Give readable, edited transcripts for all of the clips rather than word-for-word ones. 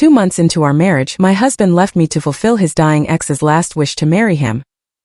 2 months into our marriage, my husband left me to fulfill his dying ex's last wish to marry him.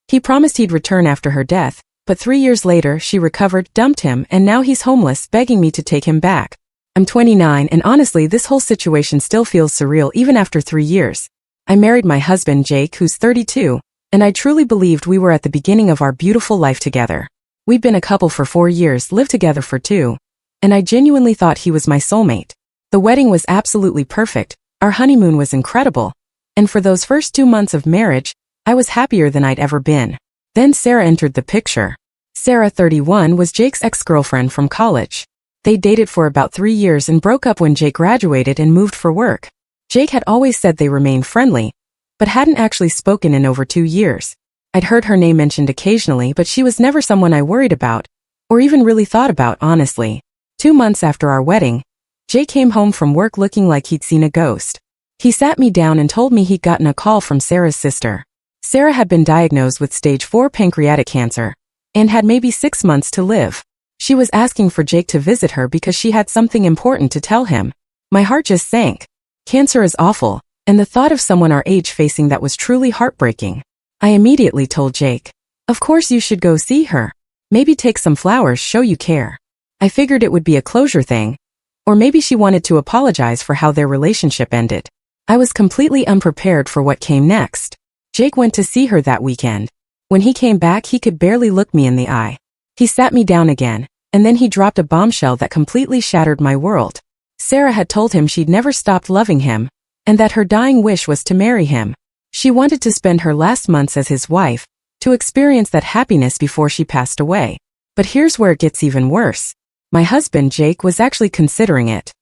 He promised he'd return after her death, but 3 years later she recovered, dumped him, and now he's homeless, begging me to take him back. I'm 29 and honestly this whole situation still feels surreal even after 3 years. I married my husband Jake, who's 32, and I truly believed we were at the beginning of our beautiful life together. We'd been a couple for 4 years, lived together for 2, and I genuinely thought he was my soulmate. The wedding was absolutely perfect, our honeymoon was incredible, and for those first 2 months of marriage, I was happier than I'd ever been. Then Sarah entered the picture. Sarah, 31, was Jake's ex-girlfriend from college. They dated for about 3 years and broke up when Jake graduated and moved for work. Jake had always said they remained friendly, but hadn't actually spoken in over 2 years. I'd heard her name mentioned occasionally, but she was never someone I worried about, or even really thought about, honestly. 2 months after our wedding, Jake came home from work looking like he'd seen a ghost. He sat me down and told me he'd gotten a call from Sarah's sister. Sarah had been diagnosed with stage 4 pancreatic cancer, and had maybe 6 months to live. She was asking for Jake to visit her because she had something important to tell him. My heart just sank. Cancer is awful, and the thought of someone our age facing that was truly heartbreaking. I immediately told Jake, "Of course you should go see her. Maybe take some flowers, show you care." I figured it would be a closure thing, or maybe she wanted to apologize for how their relationship ended. I was completely unprepared for what came next. Jake went to see her that weekend. When he came back, he could barely look me in the eye. He sat me down again, and then he dropped a bombshell that completely shattered my world. Sarah had told him she'd never stopped loving him, and that her dying wish was to marry him. She wanted to spend her last months as his wife, to experience that happiness before she passed away. But here's where it gets even worse. My husband, Jake, was actually considering it.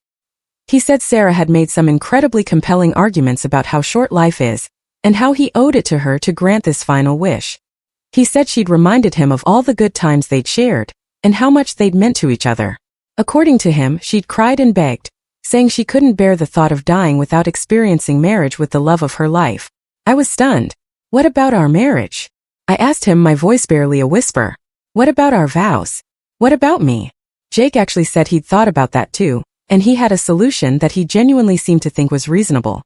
He said Sarah had made some incredibly compelling arguments about how short life is, and how he owed it to her to grant this final wish. He said she'd reminded him of all the good times they'd shared, and how much they'd meant to each other. According to him, she'd cried and begged, saying she couldn't bear the thought of dying without experiencing marriage with the love of her life. I was stunned. What about our marriage? I asked him, my voice barely a whisper. What about our vows? What about me? Jake actually said he'd thought about that too, and he had a solution that he genuinely seemed to think was reasonable.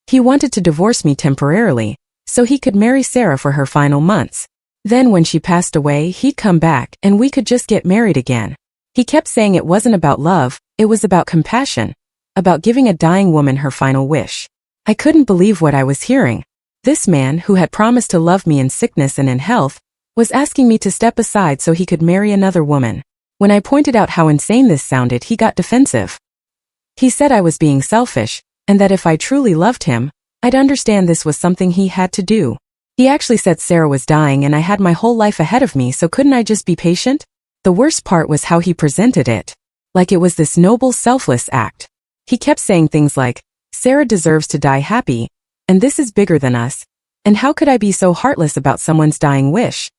He wanted to divorce me temporarily, so he could marry Sarah for her final months. Then when she passed away, he'd come back and we could just get married again. He kept saying it wasn't about love, it was about compassion, about giving a dying woman her final wish. I couldn't believe what I was hearing. This man, who had promised to love me in sickness and in health, was asking me to step aside so he could marry another woman. When I pointed out how insane this sounded, he got defensive. He said I was being selfish, and that if I truly loved him, I'd understand this was something he had to do. He actually said Sarah was dying and I had my whole life ahead of me, so couldn't I just be patient? The worst part was how he presented it. Like it was this noble, selfless act. He kept saying things like, Sarah deserves to die happy, and this is bigger than us, and how could I be so heartless about someone's dying wish?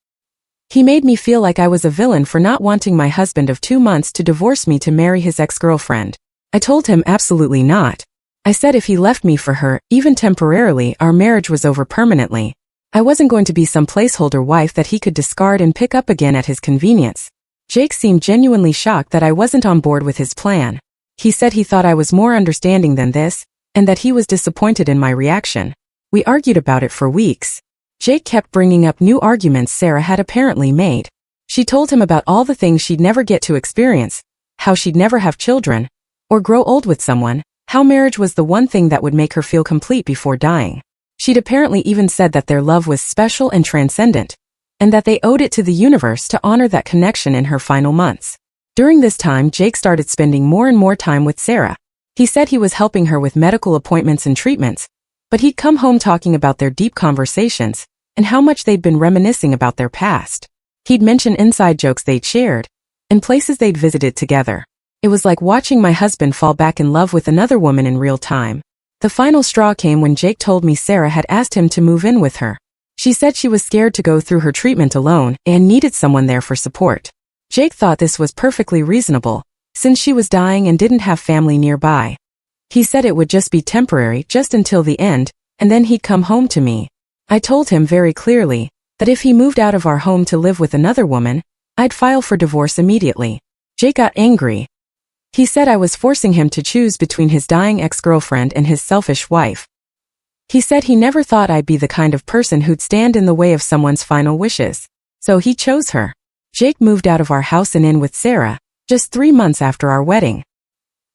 He made me feel like I was a villain for not wanting my husband of 2 months to divorce me to marry his ex-girlfriend. I told him absolutely not. I said if he left me for her, even temporarily, our marriage was over permanently. I wasn't going to be some placeholder wife that he could discard and pick up again at his convenience. Jake seemed genuinely shocked that I wasn't on board with his plan. He said he thought I was more understanding than this, and that he was disappointed in my reaction. We argued about it for weeks. Jake kept bringing up new arguments Sarah had apparently made. She told him about all the things she'd never get to experience, how she'd never have children, or grow old with someone, how marriage was the one thing that would make her feel complete before dying. She'd apparently even said that their love was special and transcendent, and that they owed it to the universe to honor that connection in her final months. During this time, Jake started spending more and more time with Sarah. He said he was helping her with medical appointments and treatments, but he'd come home talking about their deep conversations, and how much they'd been reminiscing about their past. He'd mention inside jokes they'd shared, and places they'd visited together. It was like watching my husband fall back in love with another woman in real time. The final straw came when Jake told me Sarah had asked him to move in with her. She said she was scared to go through her treatment alone and needed someone there for support. Jake thought this was perfectly reasonable, since she was dying and didn't have family nearby. He said it would just be temporary, just until the end, and then he'd come home to me. I told him very clearly that if he moved out of our home to live with another woman, I'd file for divorce immediately. Jake got angry. He said I was forcing him to choose between his dying ex-girlfriend and his selfish wife. He said he never thought I'd be the kind of person who'd stand in the way of someone's final wishes. So he chose her. Jake moved out of our house and in with Sarah, just 3 months after our wedding.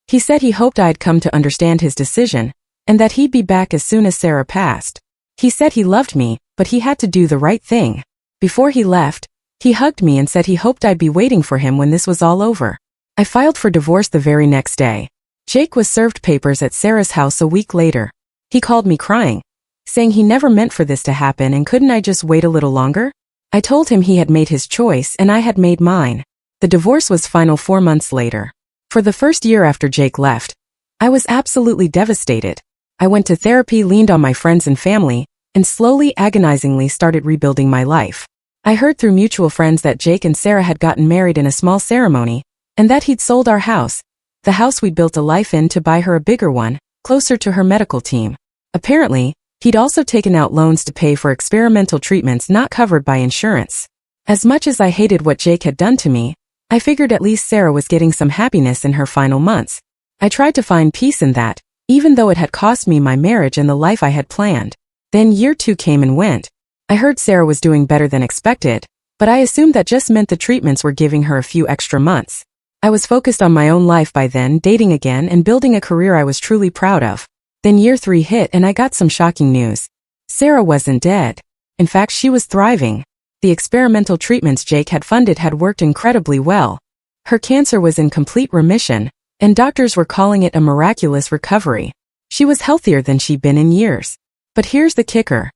He said he hoped I'd come to understand his decision, and that he'd be back as soon as Sarah passed. He said he loved me, but he had to do the right thing. Before he left, he hugged me and said he hoped I'd be waiting for him when this was all over. I filed for divorce the very next day. Jake was served papers at Sarah's house a week later. He called me crying, saying he never meant for this to happen and couldn't I just wait a little longer? I told him he had made his choice and I had made mine. The divorce was final 4 months later. For the first year after Jake left, I was absolutely devastated. I went to therapy, leaned on my friends and family, and slowly, agonizingly started rebuilding my life. I heard through mutual friends that Jake and Sarah had gotten married in a small ceremony, and that he'd sold our house, the house we'd built a life in, to buy her a bigger one, closer to her medical team. Apparently, he'd also taken out loans to pay for experimental treatments not covered by insurance. As much as I hated what Jake had done to me, I figured at least Sarah was getting some happiness in her final months. I tried to find peace in that, even though it had cost me my marriage and the life I had planned. Then year 2 came and went. I heard Sarah was doing better than expected, but I assumed that just meant the treatments were giving her a few extra months. I was focused on my own life by then, dating again and building a career I was truly proud of. Then year 3 hit and I got some shocking news. Sarah wasn't dead. In fact, she was thriving. The experimental treatments Jake had funded had worked incredibly well. Her cancer was in complete remission, and doctors were calling it a miraculous recovery. She was healthier than she'd been in years. But here's the kicker.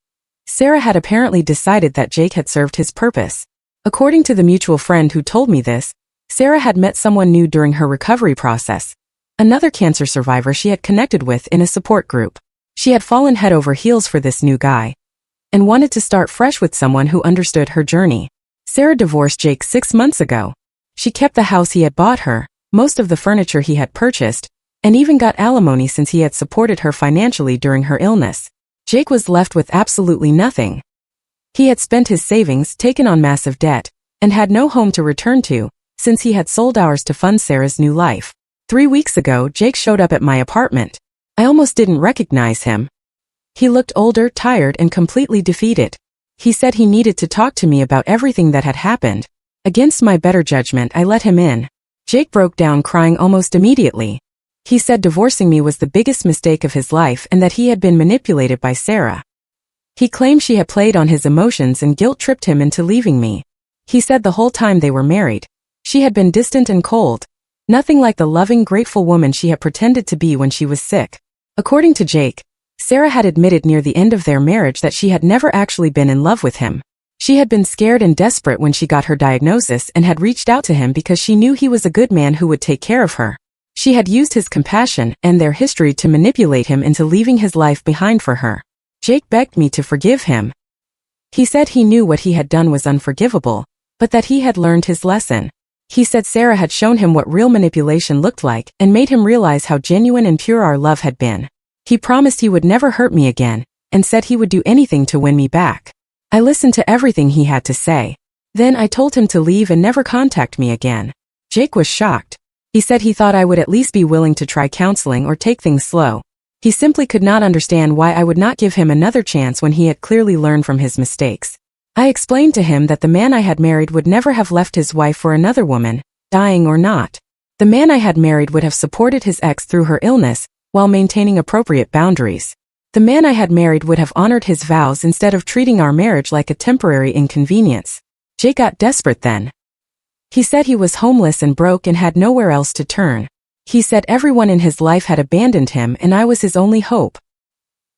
Sarah had apparently decided that Jake had served his purpose. According to the mutual friend who told me this, Sarah had met someone new during her recovery process, another cancer survivor she had connected with in a support group. She had fallen head over heels for this new guy and wanted to start fresh with someone who understood her journey. Sarah divorced Jake 6 months ago. She kept the house he had bought her, most of the furniture he had purchased, and even got alimony since he had supported her financially during her illness. Jake was left with absolutely nothing. He had spent his savings, taken on massive debt, and had no home to return to, since he had sold ours to fund Sarah's new life. 3 weeks ago, Jake showed up at my apartment. I almost didn't recognize him. He looked older, tired, and completely defeated. He said he needed to talk to me about everything that had happened. Against my better judgment, I let him in. Jake broke down crying almost immediately. He said divorcing me was the biggest mistake of his life and that he had been manipulated by Sarah. He claimed she had played on his emotions and guilt-tripped him into leaving me. He said the whole time they were married, she had been distant and cold, nothing like the loving, grateful woman she had pretended to be when she was sick. According to Jake, Sarah had admitted near the end of their marriage that she had never actually been in love with him. She had been scared and desperate when she got her diagnosis and had reached out to him because she knew he was a good man who would take care of her. She had used his compassion and their history to manipulate him into leaving his life behind for her. Jake begged me to forgive him. He said he knew what he had done was unforgivable, but that he had learned his lesson. He said Sarah had shown him what real manipulation looked like and made him realize how genuine and pure our love had been. He promised he would never hurt me again, and said he would do anything to win me back. I listened to everything he had to say. Then I told him to leave and never contact me again. Jake was shocked. He said he thought I would at least be willing to try counseling or take things slow. He simply could not understand why I would not give him another chance when he had clearly learned from his mistakes. I explained to him that the man I had married would never have left his wife for another woman, dying or not. The man I had married would have supported his ex through her illness, while maintaining appropriate boundaries. The man I had married would have honored his vows instead of treating our marriage like a temporary inconvenience. Jake got desperate then. He said he was homeless and broke and had nowhere else to turn. He said everyone in his life had abandoned him and I was his only hope.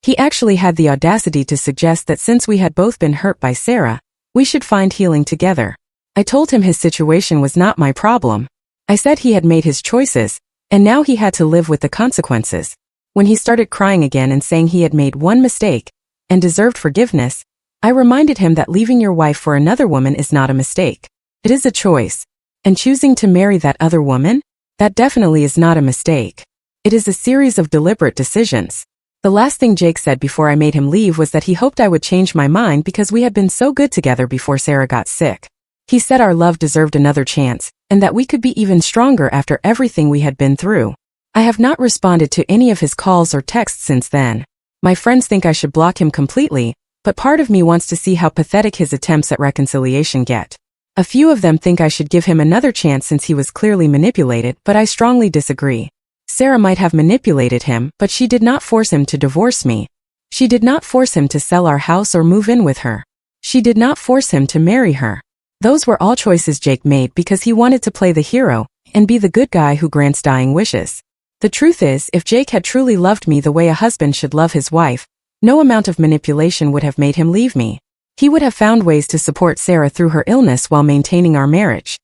He actually had the audacity to suggest that since we had both been hurt by Sarah, we should find healing together. I told him his situation was not my problem. I said he had made his choices, and now he had to live with the consequences. When he started crying again and saying he had made one mistake and deserved forgiveness, I reminded him that leaving your wife for another woman is not a mistake. It is a choice. And choosing to marry that other woman? That definitely is not a mistake. It is a series of deliberate decisions. The last thing Jake said before I made him leave was that he hoped I would change my mind because we had been so good together before Sarah got sick. He said our love deserved another chance, and that we could be even stronger after everything we had been through. I have not responded to any of his calls or texts since then. My friends think I should block him completely, but part of me wants to see how pathetic his attempts at reconciliation get. A few of them think I should give him another chance since he was clearly manipulated, but I strongly disagree. Sarah might have manipulated him, but she did not force him to divorce me. She did not force him to sell our house or move in with her. She did not force him to marry her. Those were all choices Jake made because he wanted to play the hero and be the good guy who grants dying wishes. The truth is, if Jake had truly loved me the way a husband should love his wife, no amount of manipulation would have made him leave me. He would have found ways to support Sarah through her illness while maintaining our marriage.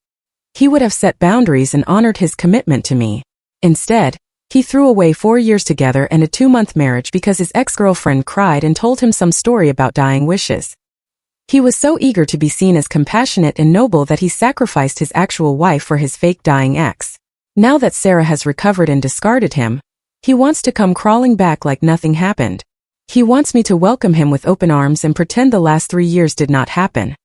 He would have set boundaries and honored his commitment to me. Instead, he threw away 4 years together and a 2-month marriage because his ex-girlfriend cried and told him some story about dying wishes. He was so eager to be seen as compassionate and noble that he sacrificed his actual wife for his fake dying ex. Now that Sarah has recovered and discarded him, he wants to come crawling back like nothing happened. He wants me to welcome him with open arms and pretend the last 3 years did not happen.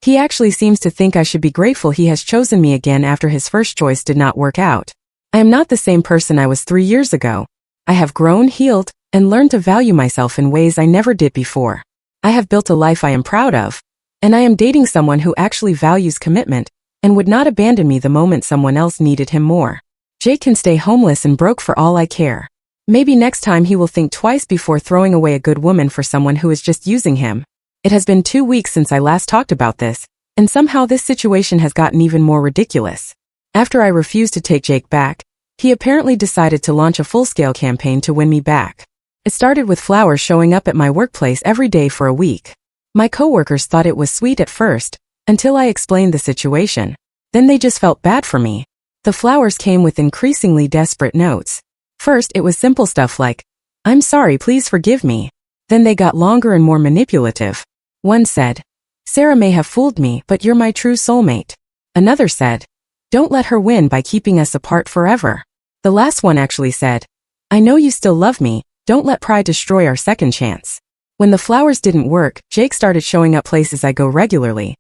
He actually seems to think I should be grateful he has chosen me again after his first choice did not work out. I am not the same person I was 3 years ago. I have grown, healed, and learned to value myself in ways I never did before. I have built a life I am proud of, and I am dating someone who actually values commitment and would not abandon me the moment someone else needed him more. Jake can stay homeless and broke for all I care. Maybe next time he will think twice before throwing away a good woman for someone who is just using him. It has been 2 weeks since I last talked about this, and somehow this situation has gotten even more ridiculous. After I refused to take Jake back, he apparently decided to launch a full-scale campaign to win me back. It started with flowers showing up at my workplace every day for a week. My coworkers thought it was sweet at first, until I explained the situation. Then they just felt bad for me. The flowers came with increasingly desperate notes. First, it was simple stuff like, "I'm sorry, please forgive me." Then they got longer and more manipulative. One said, "Sarah may have fooled me, but you're my true soulmate." Another said, "Don't let her win by keeping us apart forever." The last one actually said, "I know you still love me, don't let pride destroy our second chance." When the flowers didn't work, Jake started showing up places I go regularly.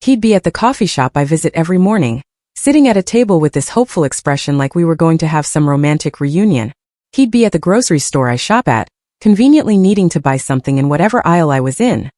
He'd be at the coffee shop I visit every morning, sitting at a table with this hopeful expression like we were going to have some romantic reunion. He'd be at the grocery store I shop at, conveniently needing to buy something in whatever aisle I was in.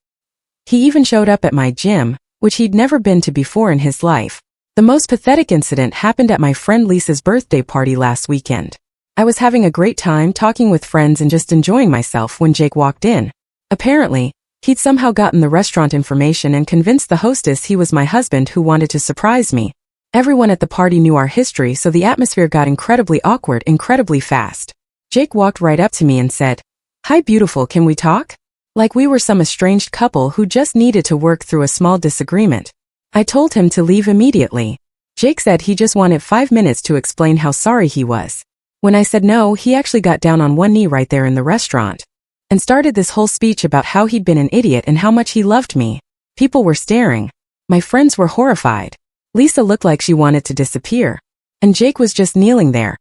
He even showed up at my gym, which he'd never been to before in his life. The most pathetic incident happened at my friend Lisa's birthday party last weekend. I was having a great time talking with friends and just enjoying myself when Jake walked in. Apparently, he'd somehow gotten the restaurant information and convinced the hostess he was my husband who wanted to surprise me. Everyone at the party knew our history, so the atmosphere got incredibly awkward incredibly fast. Jake walked right up to me and said, "Hi beautiful, can we talk?" Like we were some estranged couple who just needed to work through a small disagreement. I told him to leave immediately. Jake said he just wanted 5 minutes to explain how sorry he was. When I said no, he actually got down on one knee right there in the restaurant and started this whole speech about how he'd been an idiot and how much he loved me. People were staring. My friends were horrified. Lisa looked like she wanted to disappear. And Jake was just kneeling there,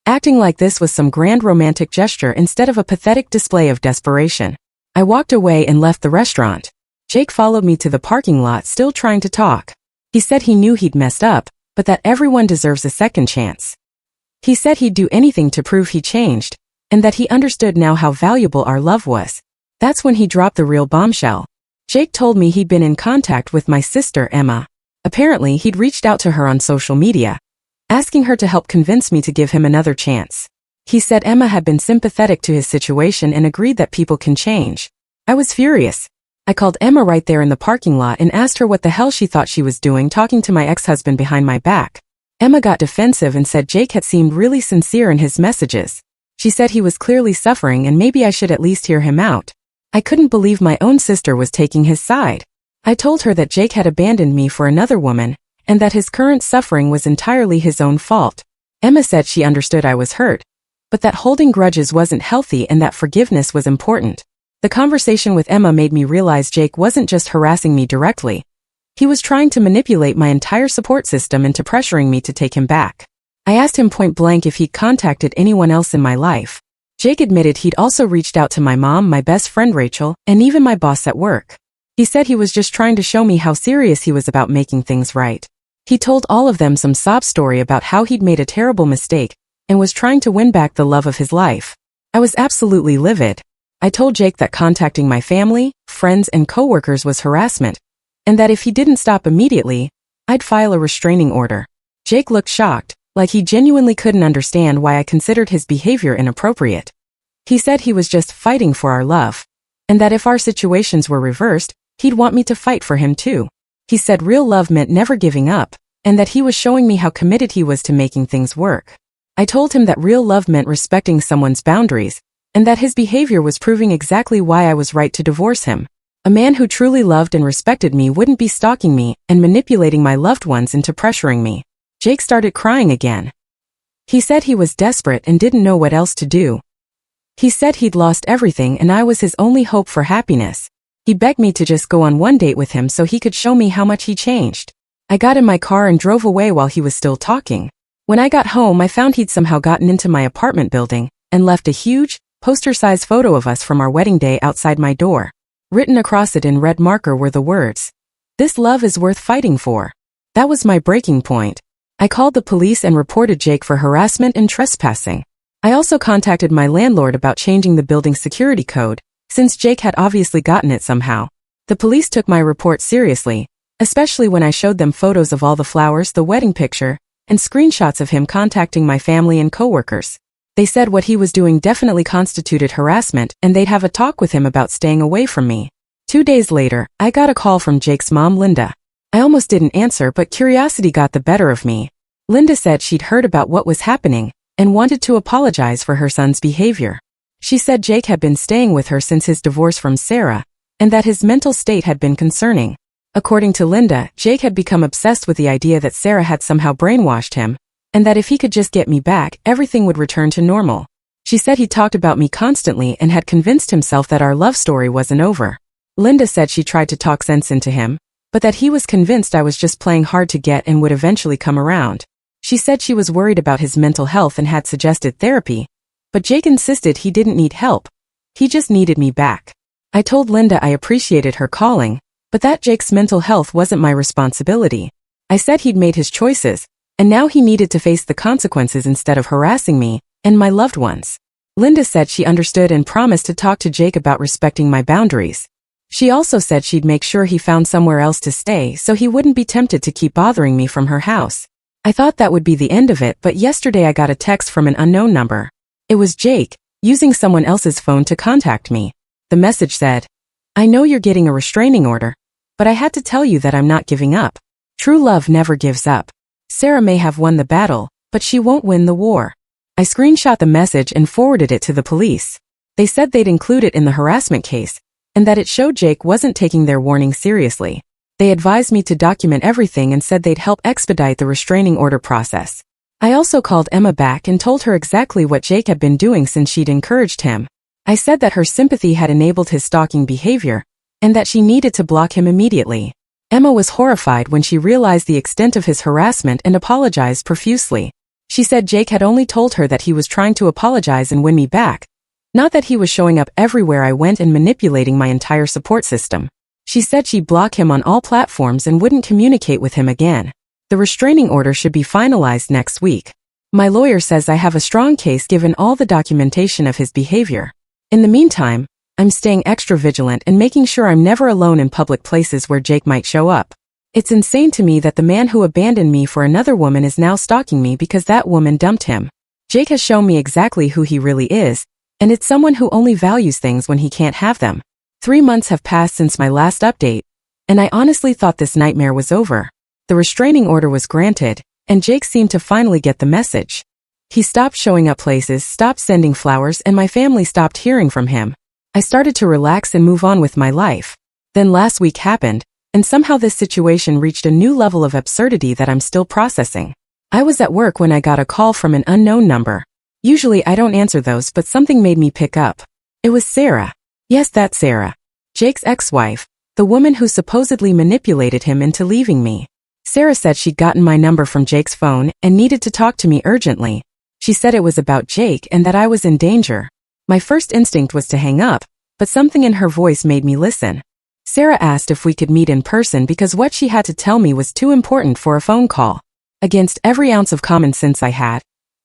acting like this was some grand romantic gesture instead of a pathetic display of desperation. I walked away and left the restaurant. Jake followed me to the parking lot, still trying to talk. He said he knew he'd messed up, but that everyone deserves a second chance. He said he'd do anything to prove he changed, and that he understood now how valuable our love was. That's when he dropped the real bombshell. Jake told me he'd been in contact with my sister Emma. Apparently, he'd reached out to her on social media, asking her to help convince me to give him another chance. He said Emma had been sympathetic to his situation and agreed that people can change. I was furious. I called Emma right there in the parking lot and asked her what the hell she thought she was doing talking to my ex-husband behind my back. Emma got defensive and said Jake had seemed really sincere in his messages. She said he was clearly suffering and maybe I should at least hear him out. I couldn't believe my own sister was taking his side. I told her that Jake had abandoned me for another woman, and that his current suffering was entirely his own fault. Emma said she understood I was hurt, but that holding grudges wasn't healthy and that forgiveness was important. The conversation with Emma made me realize Jake wasn't just harassing me directly. He was trying to manipulate my entire support system into pressuring me to take him back. I asked him point blank if he'd contacted anyone else in my life. Jake admitted he'd also reached out to my mom, my best friend Rachel, and even my boss at work. He said he was just trying to show me how serious he was about making things right. He told all of them some sob story about how he'd made a terrible mistake and was trying to win back the love of his life. I was absolutely livid. I told Jake that contacting my family, friends, and coworkers was harassment, and that if he didn't stop immediately, I'd file a restraining order. Jake looked shocked, like he genuinely couldn't understand why I considered his behavior inappropriate. He said he was just fighting for our love, and that if our situations were reversed, he'd want me to fight for him too. He said real love meant never giving up, and that he was showing me how committed he was to making things work. I told him that real love meant respecting someone's boundaries, and that his behavior was proving exactly why I was right to divorce him. A man who truly loved and respected me wouldn't be stalking me and manipulating my loved ones into pressuring me. Jake started crying again. He said he was desperate and didn't know what else to do. He said he'd lost everything and I was his only hope for happiness. He begged me to just go on one date with him so he could show me how much he changed. I got in my car and drove away while he was still talking. When I got home, I found he'd somehow gotten into my apartment building and left a huge, poster-sized photo of us from our wedding day outside my door. Written across it in red marker were the words, "This love is worth fighting for." That was my breaking point. I called the police and reported Jake for harassment and trespassing. I also contacted my landlord about changing the building's security code, since Jake had obviously gotten it somehow. The police took my report seriously, especially when I showed them photos of all the flowers, the wedding picture, and screenshots of him contacting my family and coworkers. They said what he was doing definitely constituted harassment and they'd have a talk with him about staying away from me. 2 days later, I got a call from Jake's mom, Linda. I almost didn't answer, but curiosity got the better of me. Linda said she'd heard about what was happening and wanted to apologize for her son's behavior. She said Jake had been staying with her since his divorce from Sarah, and that his mental state had been concerning. According to Linda, Jake had become obsessed with the idea that Sarah had somehow brainwashed him, and that if he could just get me back, everything would return to normal. She said he talked about me constantly and had convinced himself that our love story wasn't over. Linda said she tried to talk sense into him, but that he was convinced I was just playing hard to get and would eventually come around. She said she was worried about his mental health and had suggested therapy, but Jake insisted he didn't need help. He just needed me back. I told Linda I appreciated her calling, but that Jake's mental health wasn't my responsibility. I said he'd made his choices, and now he needed to face the consequences instead of harassing me and my loved ones. Linda said she understood and promised to talk to Jake about respecting my boundaries. She also said she'd make sure he found somewhere else to stay so he wouldn't be tempted to keep bothering me from her house. I thought that would be the end of it, but yesterday I got a text from an unknown number. It was Jake, using someone else's phone to contact me. The message said, "I know you're getting a restraining order, but I had to tell you that I'm not giving up. True love never gives up. Sarah may have won the battle, but she won't win the war." I screenshot the message and forwarded it to the police. They said they'd include it in the harassment case, and that it showed Jake wasn't taking their warning seriously. They advised me to document everything and said they'd help expedite the restraining order process. I also called Emma back and told her exactly what Jake had been doing since she'd encouraged him. I said that her sympathy had enabled his stalking behavior, and that she needed to block him immediately. Emma was horrified when she realized the extent of his harassment and apologized profusely. She said Jake had only told her that he was trying to apologize and win me back, not that he was showing up everywhere I went and manipulating my entire support system. She said she'd block him on all platforms and wouldn't communicate with him again. The restraining order should be finalized next week. My lawyer says I have a strong case given all the documentation of his behavior. In the meantime, I'm staying extra vigilant and making sure I'm never alone in public places where Jake might show up. It's insane to me that the man who abandoned me for another woman is now stalking me because that woman dumped him. Jake has shown me exactly who he really is, and it's someone who only values things when he can't have them. 3 months have passed since my last update, and I honestly thought this nightmare was over. The restraining order was granted, and Jake seemed to finally get the message. He stopped showing up places, stopped sending flowers, and my family stopped hearing from him. I started to relax and move on with my life. Then last week happened, and somehow this situation reached a new level of absurdity that I'm still processing. I was at work when I got a call from an unknown number. Usually I don't answer those, but something made me pick up. It was Sarah. Yes, that's Sarah. Jake's ex-wife, the woman who supposedly manipulated him into leaving me. Sarah said she'd gotten my number from Jake's phone and needed to talk to me urgently. She said it was about Jake and that I was in danger. My first instinct was to hang up, but something in her voice made me listen. Sarah asked if we could meet in person because what she had to tell me was too important for a phone call. Against every ounce of common sense I had,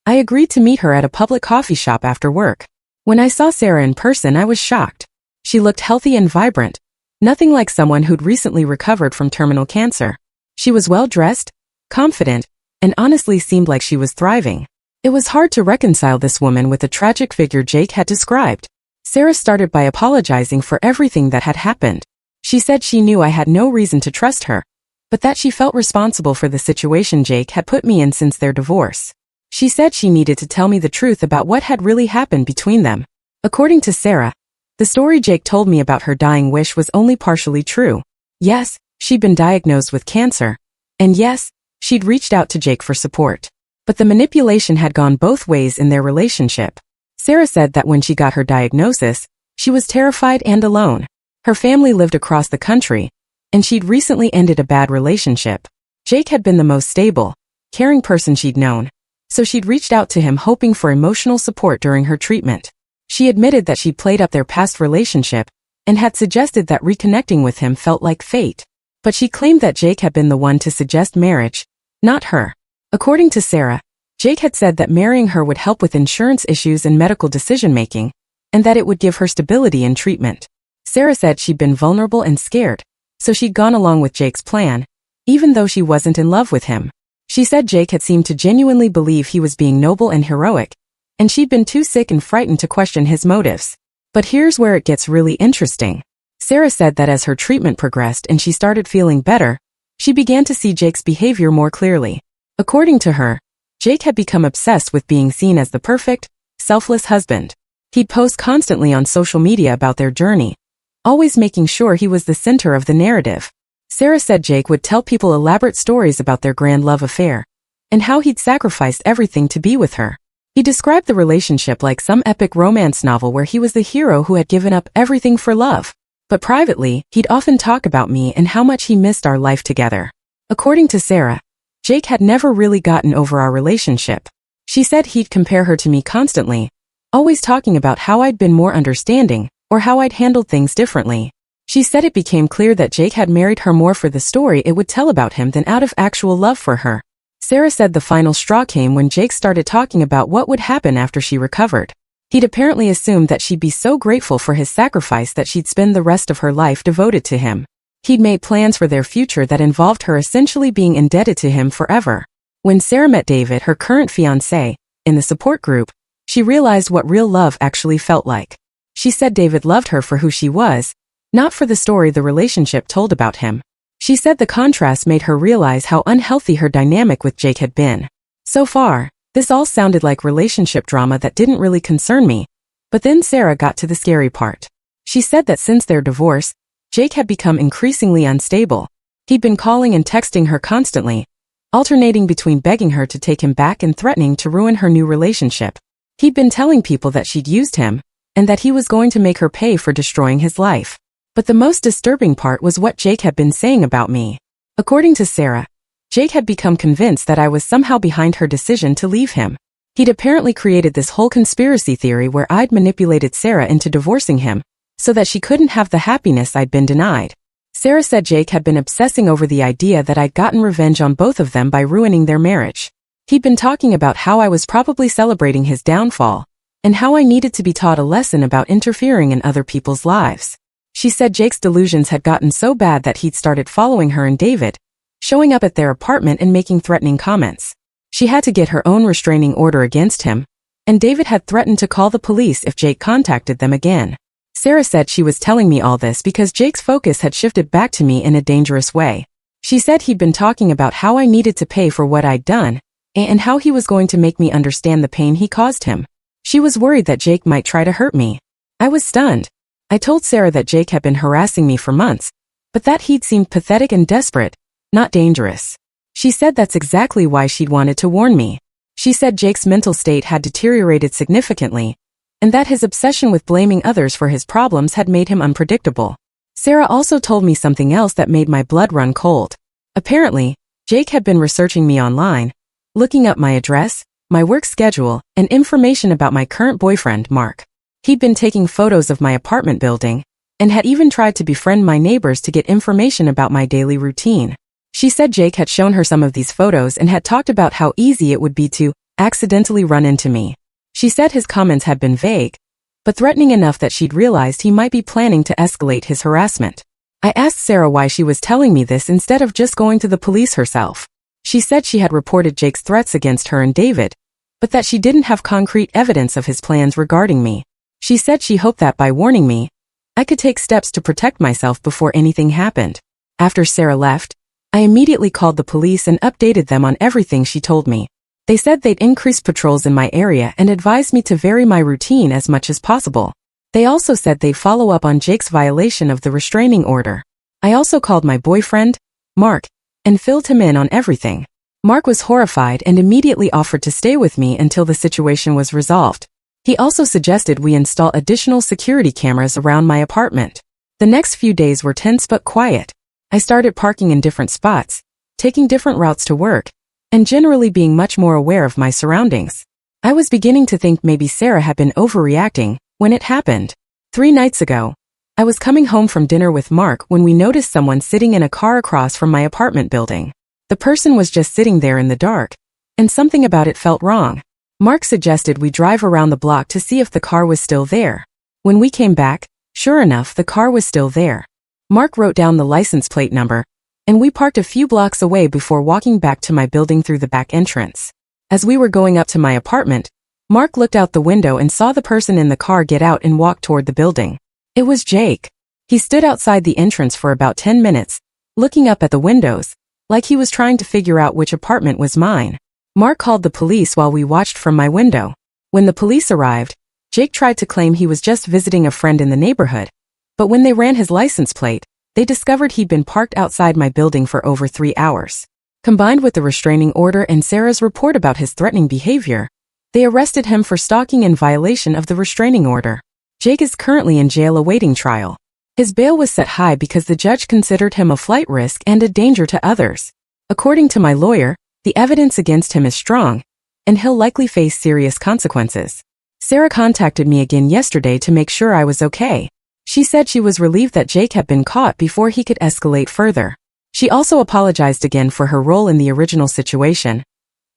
I agreed to meet her at a public coffee shop after work. When I saw Sarah in person, I was shocked. She looked healthy and vibrant, nothing like someone who'd recently recovered from terminal cancer. She was well-dressed, confident, and honestly seemed like she was thriving. It was hard to reconcile this woman with the tragic figure Jake had described. Sarah started by apologizing for everything that had happened. She said she knew I had no reason to trust her, but that she felt responsible for the situation Jake had put me in since their divorce. She said she needed to tell me the truth about what had really happened between them. According to Sarah, the story Jake told me about her dying wish was only partially true. Yes, she'd been diagnosed with cancer. And yes, she'd reached out to Jake for support. But the manipulation had gone both ways in their relationship. Sarah said that when she got her diagnosis, she was terrified and alone. Her family lived across the country, and she'd recently ended a bad relationship. Jake had been the most stable, caring person she'd known, so she'd reached out to him hoping for emotional support during her treatment. She admitted that she'd played up their past relationship and had suggested that reconnecting with him felt like fate. But she claimed that Jake had been the one to suggest marriage, not her. According to Sarah, Jake had said that marrying her would help with insurance issues and medical decision-making, and that it would give her stability in treatment. Sarah said she'd been vulnerable and scared, so she'd gone along with Jake's plan, even though she wasn't in love with him. She said Jake had seemed to genuinely believe he was being noble and heroic, and she'd been too sick and frightened to question his motives. But here's where it gets really interesting. Sarah said that as her treatment progressed and she started feeling better, she began to see Jake's behavior more clearly. According to her, Jake had become obsessed with being seen as the perfect, selfless husband. He'd post constantly on social media about their journey, always making sure he was the center of the narrative. Sarah said Jake would tell people elaborate stories about their grand love affair, and how he'd sacrificed everything to be with her. He described the relationship like some epic romance novel where he was the hero who had given up everything for love. But privately, he'd often talk about me and how much he missed our life together. According to Sarah, Jake had never really gotten over our relationship. She said he'd compare her to me constantly, always talking about how I'd been more understanding, or how I'd handled things differently. She said it became clear that Jake had married her more for the story it would tell about him than out of actual love for her. Sarah said the final straw came when Jake started talking about what would happen after she recovered. He'd apparently assumed that she'd be so grateful for his sacrifice that she'd spend the rest of her life devoted to him. He'd made plans for their future that involved her essentially being indebted to him forever. When Sarah met David, her current fiancé, in the support group, she realized what real love actually felt like. She said David loved her for who she was, not for the story the relationship told about him. She said the contrast made her realize how unhealthy her dynamic with Jake had been. So far, this all sounded like relationship drama that didn't really concern me, but then Sarah got to the scary part. She said that since their divorce, Jake had become increasingly unstable. He'd been calling and texting her constantly, alternating between begging her to take him back and threatening to ruin her new relationship. He'd been telling people that she'd used him, and that he was going to make her pay for destroying his life. But the most disturbing part was what Jake had been saying about me. According to Sarah, Jake had become convinced that I was somehow behind her decision to leave him. He'd apparently created this whole conspiracy theory where I'd manipulated Sarah into divorcing him, so that she couldn't have the happiness I'd been denied. Sarah said Jake had been obsessing over the idea that I'd gotten revenge on both of them by ruining their marriage. He'd been talking about how I was probably celebrating his downfall, and how I needed to be taught a lesson about interfering in other people's lives. She said Jake's delusions had gotten so bad that he'd started following her and David, showing up at their apartment and making threatening comments. She had to get her own restraining order against him, and David had threatened to call the police if Jake contacted them again. Sarah said she was telling me all this because Jake's focus had shifted back to me in a dangerous way. She said he'd been talking about how I needed to pay for what I'd done, and how he was going to make me understand the pain he caused him. She was worried that Jake might try to hurt me. I was stunned. I told Sarah that Jake had been harassing me for months, but that he'd seemed pathetic and desperate, not dangerous. She said that's exactly why she'd wanted to warn me. She said Jake's mental state had deteriorated significantly, and that his obsession with blaming others for his problems had made him unpredictable. Sarah also told me something else that made my blood run cold. Apparently, Jake had been researching me online, looking up my address, my work schedule, and information about my current boyfriend, Mark. He'd been taking photos of my apartment building, and had even tried to befriend my neighbors to get information about my daily routine. She said Jake had shown her some of these photos and had talked about how easy it would be to accidentally run into me. She said his comments had been vague, but threatening enough that she'd realized he might be planning to escalate his harassment. I asked Sarah why she was telling me this instead of just going to the police herself. She said she had reported Jake's threats against her and David, but that she didn't have concrete evidence of his plans regarding me. She said she hoped that by warning me, I could take steps to protect myself before anything happened. After Sarah left, I immediately called the police and updated them on everything she told me. They said they'd increase patrols in my area and advised me to vary my routine as much as possible. They also said they'd follow up on Jake's violation of the restraining order. I also called my boyfriend, Mark, and filled him in on everything. Mark was horrified and immediately offered to stay with me until the situation was resolved. He also suggested we install additional security cameras around my apartment. The next few days were tense but quiet. I started parking in different spots, taking different routes to work, and generally being much more aware of my surroundings. I was beginning to think maybe Sarah had been overreacting when it happened. 3 nights ago, I was coming home from dinner with Mark when we noticed someone sitting in a car across from my apartment building. The person was just sitting there in the dark, and something about it felt wrong. Mark suggested we drive around the block to see if the car was still there. When we came back, sure enough, the car was still there. Mark wrote down the license plate number, and we parked a few blocks away before walking back to my building through the back entrance. As we were going up to my apartment, Mark looked out the window and saw the person in the car get out and walk toward the building. It was Jake. He stood outside the entrance for about 10 minutes, looking up at the windows, like he was trying to figure out which apartment was mine. Mark called the police while we watched from my window. When the police arrived, Jake tried to claim he was just visiting a friend in the neighborhood, but when they ran his license plate, they discovered he'd been parked outside my building for over 3 hours. Combined with the restraining order and Sarah's report about his threatening behavior, they arrested him for stalking in violation of the restraining order. Jake is currently in jail awaiting trial. His bail was set high because the judge considered him a flight risk and a danger to others. According to my lawyer, the evidence against him is strong, and he'll likely face serious consequences. Sarah contacted me again yesterday to make sure I was okay. She said she was relieved that Jake had been caught before he could escalate further. She also apologized again for her role in the original situation,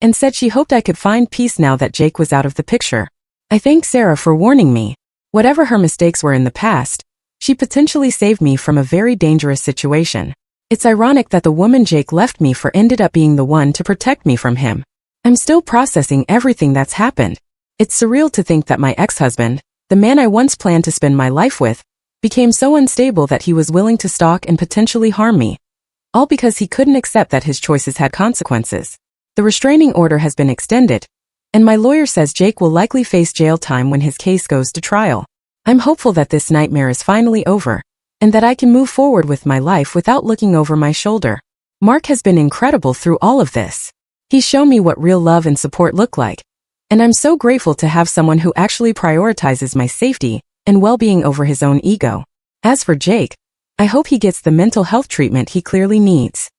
and said she hoped I could find peace now that Jake was out of the picture. I thank Sarah for warning me. Whatever her mistakes were in the past, she potentially saved me from a very dangerous situation. It's ironic that the woman Jake left me for ended up being the one to protect me from him. I'm still processing everything that's happened. It's surreal to think that my ex-husband, the man I once planned to spend my life with, became so unstable that he was willing to stalk and potentially harm me, all because he couldn't accept that his choices had consequences. The restraining order has been extended, and my lawyer says Jake will likely face jail time when his case goes to trial. I'm hopeful that this nightmare is finally over, and that I can move forward with my life without looking over my shoulder. Mark has been incredible through all of this. He's shown me what real love and support look like, and I'm so grateful to have someone who actually prioritizes my safety and well-being over his own ego. As for Jake, I hope he gets the mental health treatment he clearly needs.